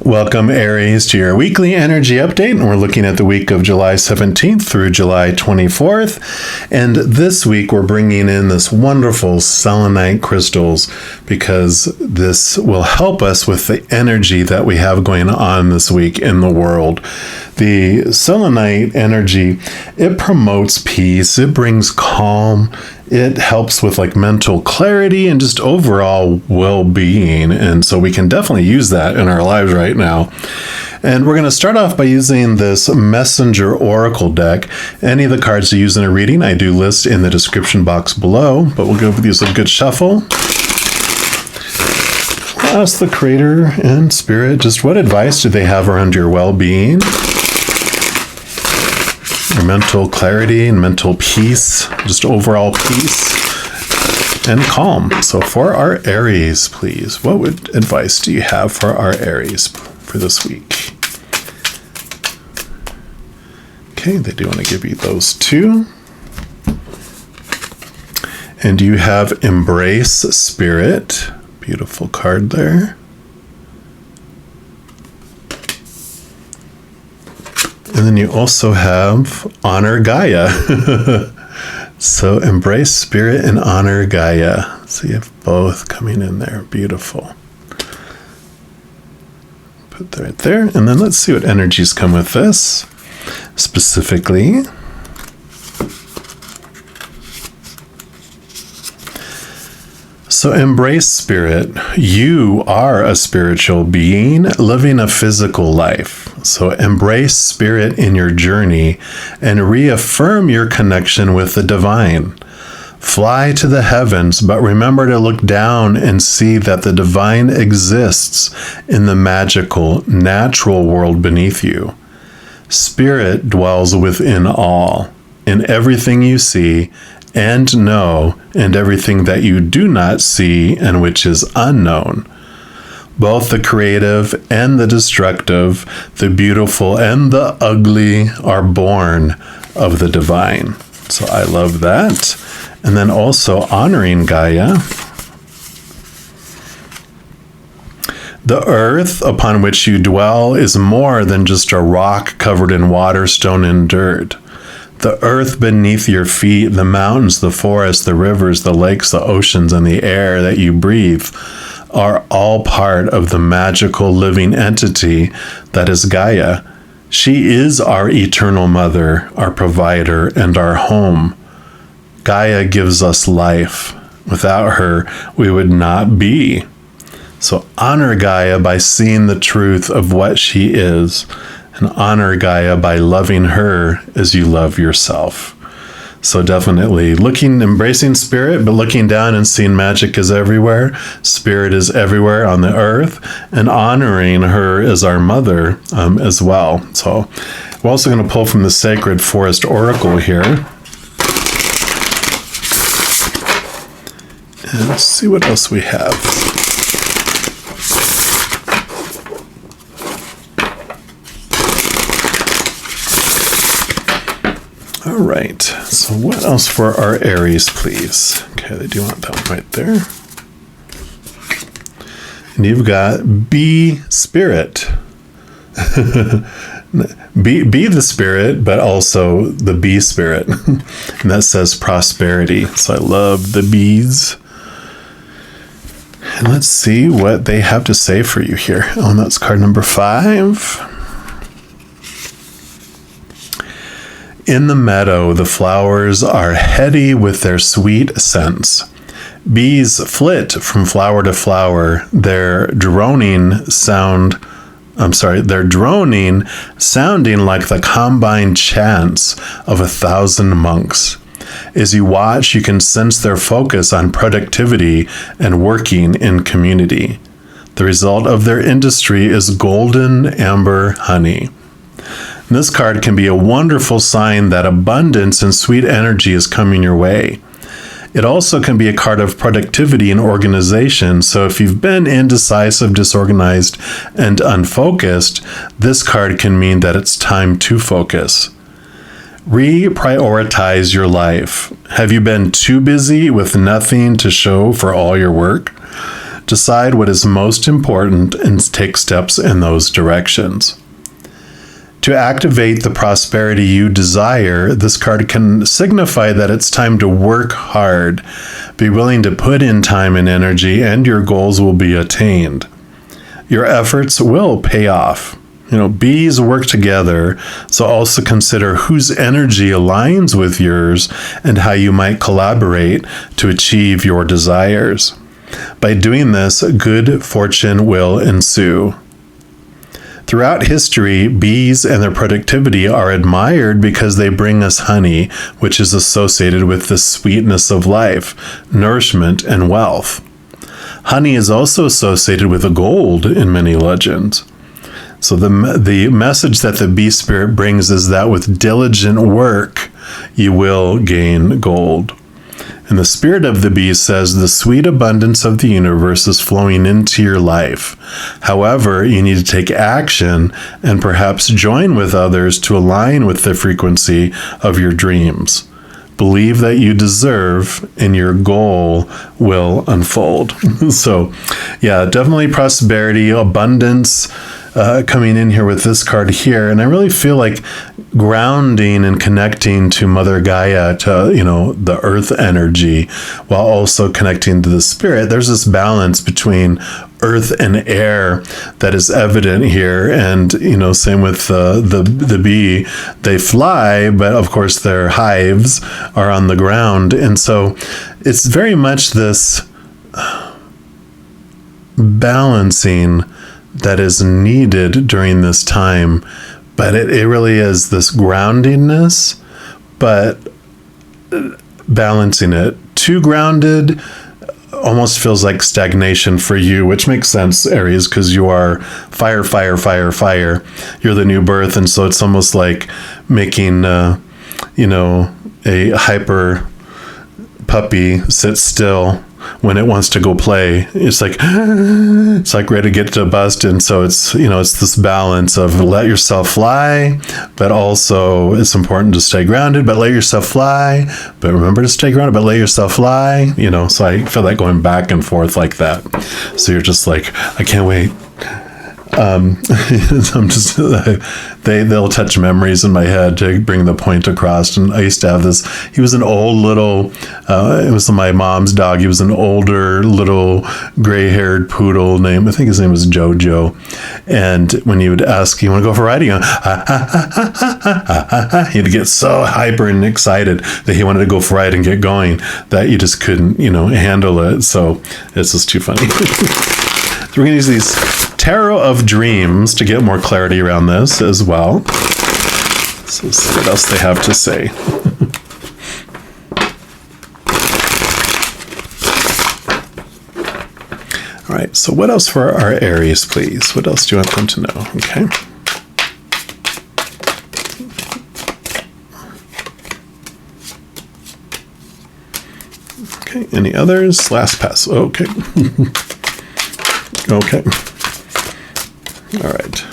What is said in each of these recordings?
Welcome, Aries, to your weekly energy update. And we're looking at the week of July 17th through July 24th. And this week, we're bringing in this wonderful selenite crystals because this will help us with the energy that we have going on this week in the world. The selenite energy, it promotes peace, it brings calm, it helps with like mental clarity and just overall well-being. And so we can definitely use that in our lives right now. And we're going to start off by using this Messenger Oracle deck. Any of the cards to use in a reading, I do list in the description box below, but we'll go with these a good shuffle. Ask the Creator and Spirit, just what advice do they have around your well-being? Your mental clarity and mental peace, just overall peace and calm. So for our Aries, please, what advice do you have for our Aries for this week? Okay, they do want to give you those two. And you have Embrace Spirit. Beautiful card there. And then you also have Honor Gaia. So Embrace Spirit and Honor Gaia. So you have both coming in there. Beautiful. Put that right there. And then let's see what energies come with this. Specifically, so embrace spirit. You are a spiritual being living a physical life. So embrace spirit in your journey and reaffirm your connection with the divine. Fly to the heavens, but remember to look down and see that the divine exists in the magical, natural world beneath you. Spirit dwells within all, in everything you see and know, and everything that you do not see and which is unknown. Both the creative and the destructive, the beautiful and the ugly are born of the divine. So I love that. And then also honoring Gaia. The earth upon which you dwell is more than just a rock covered in water, stone, and dirt. The earth beneath your feet, the mountains, the forests, the rivers, the lakes, the oceans, and the air that you breathe are all part of the magical living entity that is Gaia. She is our eternal mother, our provider, and our home. Gaia gives us life. Without her, we would not be. So honor Gaia by seeing the truth of what she is, and honor Gaia by loving her as you love yourself. So definitely embracing spirit, but looking down and seeing magic is everywhere. Spirit is everywhere on the earth, and honoring her as our mother as well. So we're also going to pull from the Sacred Forest Oracle here. And let's see what else we have. All right, so what else for our Aries, please? Okay, they do want that one right there. And you've got Be Spirit. be the spirit, but also the bee spirit. And that says prosperity. So I love the bees. And let's see what they have to say for you here. Oh, and that's card number 5. In the meadow, the flowers are heady with their sweet scents. Bees flit from flower to flower, their droning sounding like the combined chants of 1,000 monks. As you watch, you can sense their focus on productivity and working in community. The result of their industry is golden amber honey. This card can be a wonderful sign that abundance and sweet energy is coming your way. It also can be a card of productivity and organization, so if you've been indecisive, disorganized, and unfocused, this card can mean that it's time to focus. Reprioritize your life. Have you been too busy with nothing to show for all your work? Decide what is most important and take steps in those directions. To activate the prosperity you desire, this card can signify that it's time to work hard. Be willing to put in time and energy, and your goals will be attained. Your efforts will pay off. Bees work together, so also consider whose energy aligns with yours and how you might collaborate to achieve your desires. By doing this, good fortune will ensue. Throughout history, bees and their productivity are admired because they bring us honey, which is associated with the sweetness of life, nourishment, and wealth. Honey is also associated with gold in many legends. So the message that the bee spirit brings is that with diligent work, you will gain gold. And the spirit of the bee says the sweet abundance of the universe is flowing into your life. However, you need to take action and perhaps join with others to align with the frequency of your dreams. Believe that you deserve, and your goal will unfold. So, yeah, definitely prosperity, abundance, coming in here with this card here. And I really feel like grounding and connecting to Mother Gaia, to, the earth energy, while also connecting to the spirit. There's this balance between earth and air that is evident here. And, same with the bee. They fly, but of course their hives are on the ground. And so it's very much this balancing that is needed during this time, but it really is this groundingness, but balancing it. Too grounded almost feels like stagnation for you, which makes sense, Aries, because you are fire, fire, fire, fire. You're the new birth, and so it's almost like making, a hyper puppy sit still when it wants to go play. It's like ready to get to bust. And so it's this balance of let yourself fly, but also it's important to stay grounded, but let yourself fly, but remember to stay grounded, but let yourself fly, so I feel like going back and forth like that. So you're just like, I can't wait. I'm just, they'll touch memories in my head to bring the point across. And I used to have this, he was an old little, it was my mom's dog. He was an older little gray-haired poodle named, I think his name was Jojo. And when you would ask, you want to go for a ride? He'd get so hyper and excited that he wanted to go for a ride and get going that you just couldn't, handle it. So it's just too funny. So we're going to use these Tarot of Dreams to get more clarity around this as well. So let's see what else they have to say. All right, so what else for our Aries, please? What else do you want them to know? Okay. Okay, any others? Last pass. Okay. Okay. All right.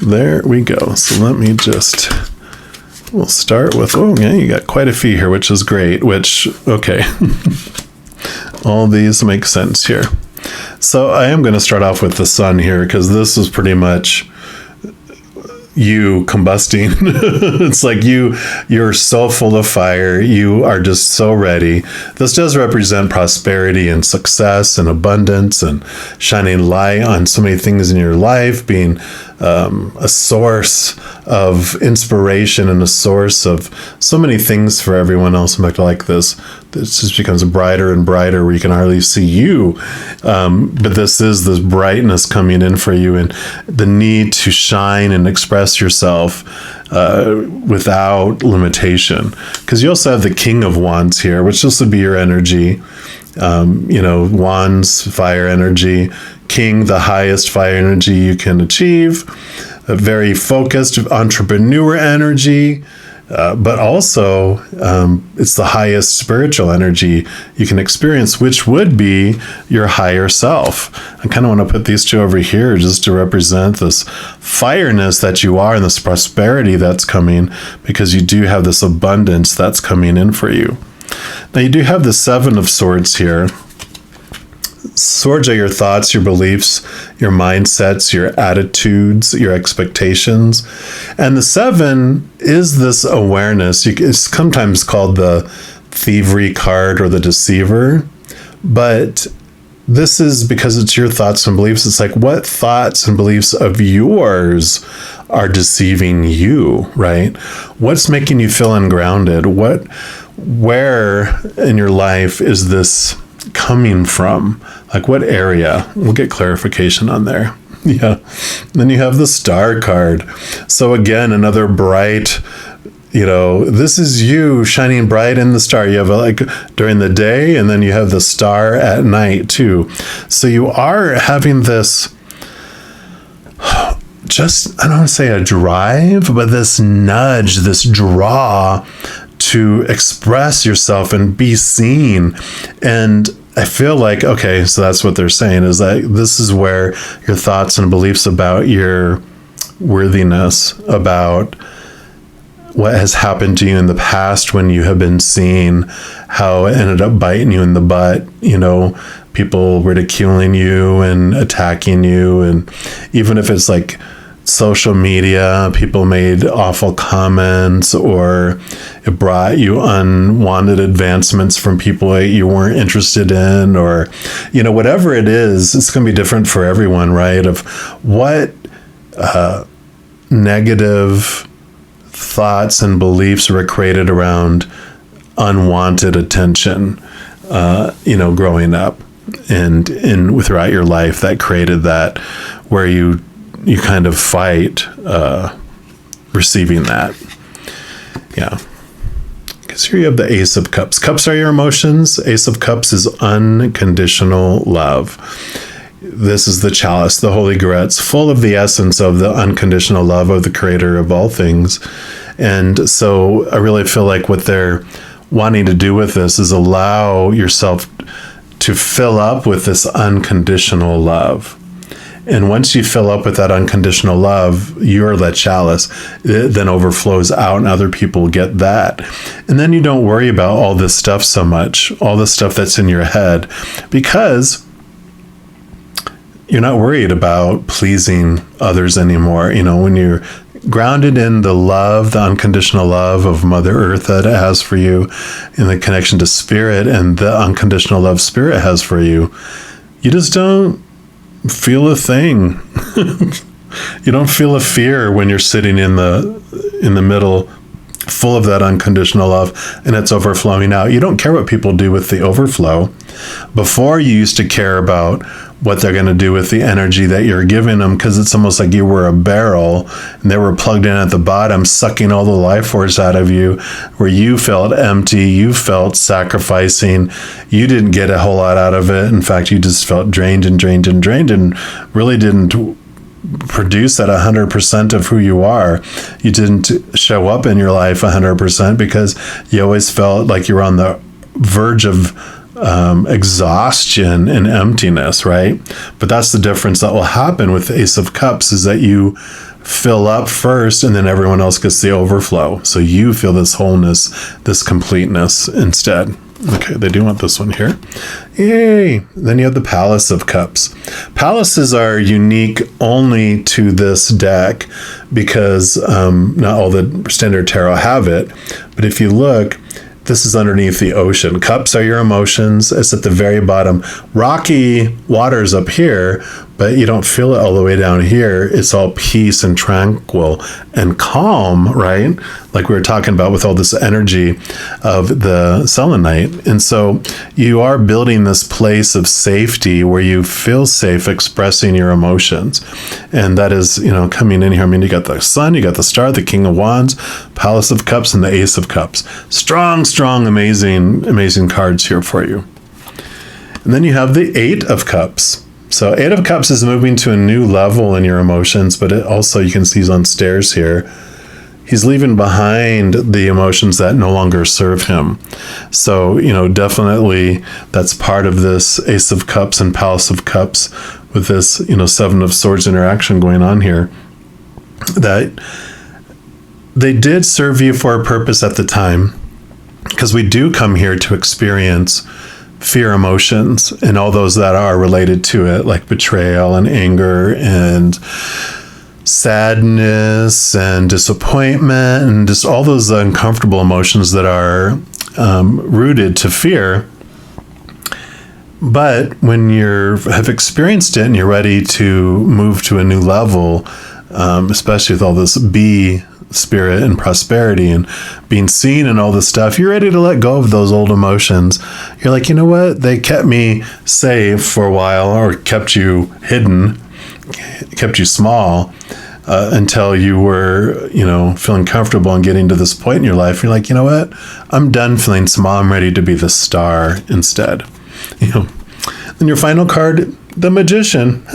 There we go. So let me we'll start with, you got quite a few here, which is great, okay. All these make sense here. So I am going to start off with the sun here, because this is pretty much you combusting. It's like you're so full of fire. You are just so ready. This does represent prosperity and success and abundance and shining light on so many things in your life, being a source of inspiration and a source of so many things for everyone else. In fact, like this just becomes brighter and brighter where you can hardly see you. But this is this brightness coming in for you, and the need to shine and express yourself without limitation. Because you also have the King of Wands here, which this would be your energy. Wands, fire energy. King, the highest fire energy you can achieve. A very focused entrepreneur energy. But also, it's the highest spiritual energy you can experience, which would be your higher self. I kind of want to put these two over here just to represent this fireness that you are and this prosperity that's coming, because you do have this abundance that's coming in for you. Now, you do have the Seven of Swords here. swords are your thoughts, your beliefs, your mindsets, your attitudes, your expectations. And the 7 is this awareness. It's sometimes called the thievery card or the deceiver. But this is because it's your thoughts and beliefs. It's like, what thoughts and beliefs of yours are deceiving you, right? What's making you feel ungrounded? Where in your life is this coming from? Like, what area? We'll get clarification on there. Yeah. Then you have the star card. So again, another bright, this is you shining bright in the star. You have like during the day, and then you have the star at night too. So you are having this, I don't want to say a drive, but this nudge, this draw to express yourself and be seen. And I feel like, okay, so that's what they're saying, is that this is where your thoughts and beliefs about your worthiness, about what has happened to you in the past when you have been seen, how it ended up biting you in the butt, people ridiculing you and attacking you. And even if it's like social media, people made awful comments, or it brought you unwanted advancements from people that you weren't interested in, or, whatever it is, it's going to be different for everyone, right? Of what negative thoughts and beliefs were created around unwanted attention, growing up and throughout your life that created that, where you kind of fight receiving that. Yeah. Because here you have the Ace of Cups. Cups are your emotions. Ace of Cups is unconditional love. This is the chalice, the Holy Grail. It's full of the essence of the unconditional love of the Creator of all things. And so I really feel like what they're wanting to do with this is allow yourself to fill up with this unconditional love. And once you fill up with that unconditional love, you're that chalice. It then overflows out and other people get that. And then you don't worry about all this stuff so much, all the stuff that's in your head, because you're not worried about pleasing others anymore. When you're grounded in the love, the unconditional love of Mother Earth that it has for you, in the connection to Spirit and the unconditional love Spirit has for you, you just don't feel a thing. You don't feel a fear when you're sitting in the middle, full of that unconditional love, and it's overflowing out. You don't care what people do with the overflow. Before, you used to care about what they're going to do with the energy that you're giving them, because it's almost like you were a barrel and they were plugged in at the bottom, sucking all the life force out of you, where you felt empty, you felt sacrificing, you didn't get a whole lot out of it. In fact, you just felt drained and really didn't produce at 100% of who you are. You didn't show up in your life 100% because you always felt like you were on the verge of exhaustion and emptiness, right? But that's the difference that will happen with the Ace of Cups, is that you fill up first and then everyone else gets the overflow. So you feel this wholeness, this completeness instead. Okay, they do want this one here. Yay! Then you have the Palace of Cups. Palaces are unique only to this deck because not all the standard tarot have it. But if you look, this is underneath the ocean. Cups are your emotions. It's at the very bottom. Rocky water's up here, but you don't feel it all the way down here. It's all peace and tranquil and calm, right? Like we were talking about with all this energy of the selenite. And so you are building this place of safety where you feel safe expressing your emotions. And that is, coming in here. I mean, you got the Sun, you got the Star, the King of Wands, Palace of Cups, and the Ace of Cups. Strong, amazing cards here for you. And then you have the Eight of Cups. So 8 of Cups is moving to a new level in your emotions, but it also, you can see he's on stairs here. He's leaving behind the emotions that no longer serve him. So, definitely that's part of this Ace of Cups and Palace of Cups with this, 7 of Swords interaction going on here. That they did serve you for a purpose at the time, because we do come here to experience fear emotions and all those that are related to it, like betrayal and anger and sadness and disappointment and just all those uncomfortable emotions that are rooted to fear. But when you have experienced it and you're ready to move to a new level, especially with all this B spirit and prosperity and being seen and all this stuff, you're ready to let go of those old emotions. You're like, you know what? They kept me safe for a while, or kept you hidden, kept you small, until you were, feeling comfortable and getting to this point in your life. You're like, you know what? I'm done feeling small. I'm ready to be the star instead. Then your final card, the Magician.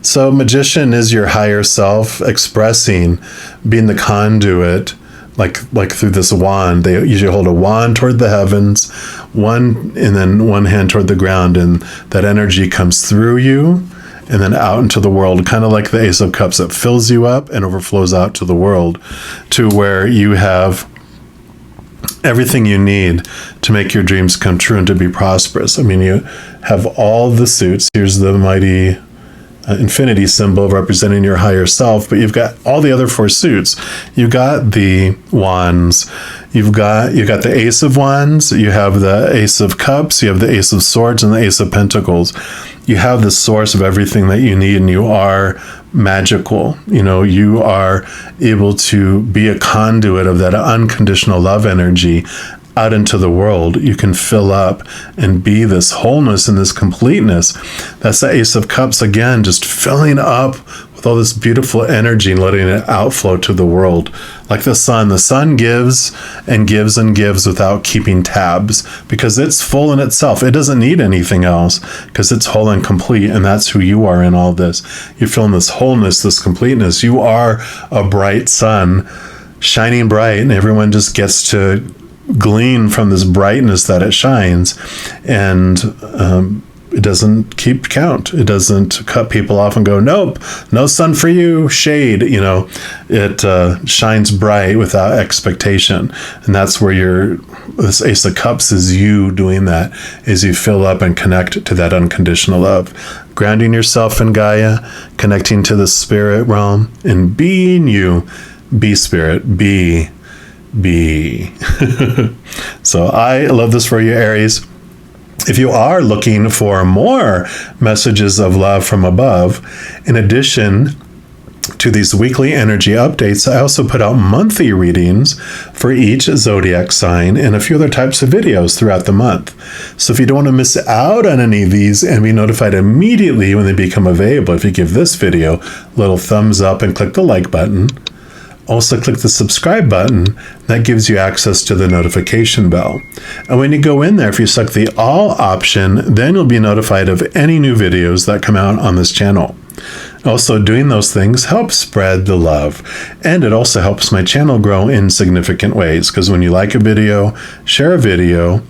So Magician is your higher self expressing, being the conduit, like through this wand. They usually hold a wand toward the heavens, and then one hand toward the ground, and that energy comes through you and then out into the world, kind of like the Ace of Cups that fills you up and overflows out to the world, to where you have everything you need to make your dreams come true and to be prosperous. I mean, you have all the suits. Here's the mighty infinity symbol representing your higher self, but you've got all the other 4 suits. You've got the wands, you've got the Ace of Wands, you have the Ace of Cups, you have the Ace of Swords, and the Ace of Pentacles. You have the source of everything that you need, and you are magical. You are able to be a conduit of that unconditional love energy out into the world. You can fill up and be this wholeness and this completeness. That's the Ace of Cups again, just filling up with all this beautiful energy and letting it outflow to the world. Like the sun. The sun gives and gives and gives without keeping tabs, because it's full in itself. It doesn't need anything else, because it's whole and complete, and that's who you are in all this. You're feeling this wholeness, this completeness. You are a bright sun, shining bright, and everyone just gets to glean from this brightness that it shines, and it doesn't keep count. It doesn't cut people off and go, nope, no sun for you, shade. It shines bright without expectation, and that's where this Ace of Cups is you doing that, is you fill up and connect to that unconditional love, grounding yourself in Gaia, connecting to the spirit realm, and being you. Be spirit, be. So I love this for you, Aries. If you are looking for more messages of love from above, in addition to these weekly energy updates, I also put out monthly readings for each zodiac sign and a few other types of videos throughout the month. So if you don't want to miss out on any of these and be notified immediately when they become available, if you give this video a little thumbs up and click the like button, also click the subscribe button. That gives you access to the notification bell. And when you go in there, if you select the all option, then you'll be notified of any new videos that come out on this channel. Also, doing those things helps spread the love, and it also helps my channel grow in significant ways, because when you like a video, share a video,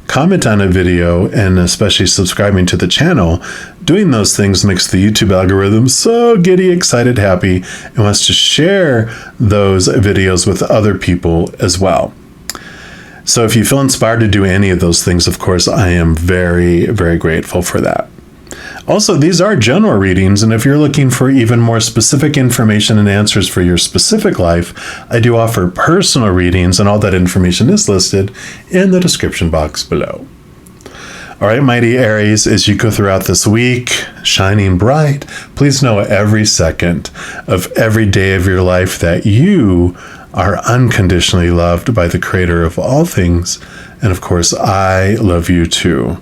comment on a video, and especially subscribing to the channel, doing those things makes the YouTube algorithm so giddy, excited, happy, and wants to share those videos with other people as well. So if you feel inspired to do any of those things, of course, I am very, very grateful for that. Also, these are general readings, and if you're looking for even more specific information and answers for your specific life, I do offer personal readings, and all that information is listed in the description box below. All right, mighty Aries, as you go throughout this week, shining bright, please know every second of every day of your life that you are unconditionally loved by the Creator of all things, and of course, I love you too.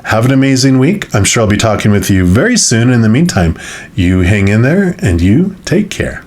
Have an amazing week. I'm sure I'll be talking with you very soon. In the meantime, you hang in there and you take care.